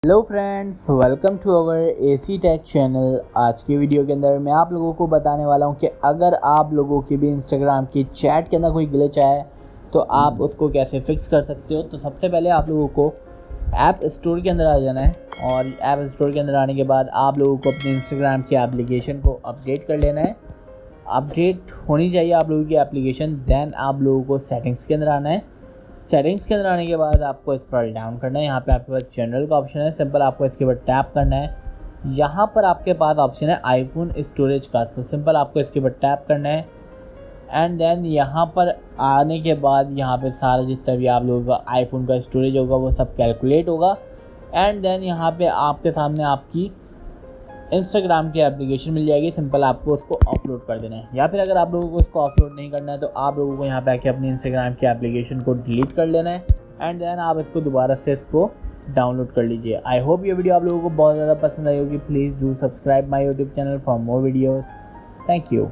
Hello friends, welcome to our AC tech channel. आज की video के अंदर मैं आप लोगों को बताने वाला हूं कि अगर आप लोगों की भी इंस्टाग्राम की चैट के अंदर कोई ग्लिच आए तो आप उसको कैसे फिक्स कर सकते हो। तो सबसे पहले आप लोगों को ऐप स्टोर के अंदर आ जाना है और ऐप स्टोर के अंदर आने के बाद आप लोगों को अपने इंस्टाग्राम की एप्लीकेशन को अपडेट कर लेना है। अपडेट होनी चाहिए आप लोगों की एप्लीकेशन। देन आप लोगों को सेटिंग्स के अंदर आना है। सेटिंग्स के अंदर आने के बाद आपको स्क्रॉल डाउन करना है। यहाँ पे आपके पास जनरल का ऑप्शन है, सिंपल आपको इसके ऊपर टैप करना है। यहाँ पर आपके पास ऑप्शन है आईफोन स्टोरेज का, तो सिंपल आपको इसके ऊपर टैप करना है। एंड देन यहाँ पर आने के बाद यहाँ पे सारा जितना भी आप लोगों का आईफोन का स्टोरेज होगा वो सब कैलकुलेट होगा। एंड देन यहाँ पे आपके सामने आपकी इंस्टाग्राम की एप्लीकेशन मिल जाएगी, सिंपल आपको उसको अपलोड कर देना है। या फिर अगर आप लोगों को उसको अपलोड नहीं करना है तो आप लोगों को यहाँ पे आके अपनी इंस्टाग्राम की एप्लीकेशन को डिलीट कर लेना है। एंड देन आप इसको दोबारा से इसको डाउनलोड कर लीजिए। आई होप ये वीडियो आप लोगों को बहुत ज़्यादा पसंद आई होगी। Please do subscribe my YouTube channel for more videos. Thank you.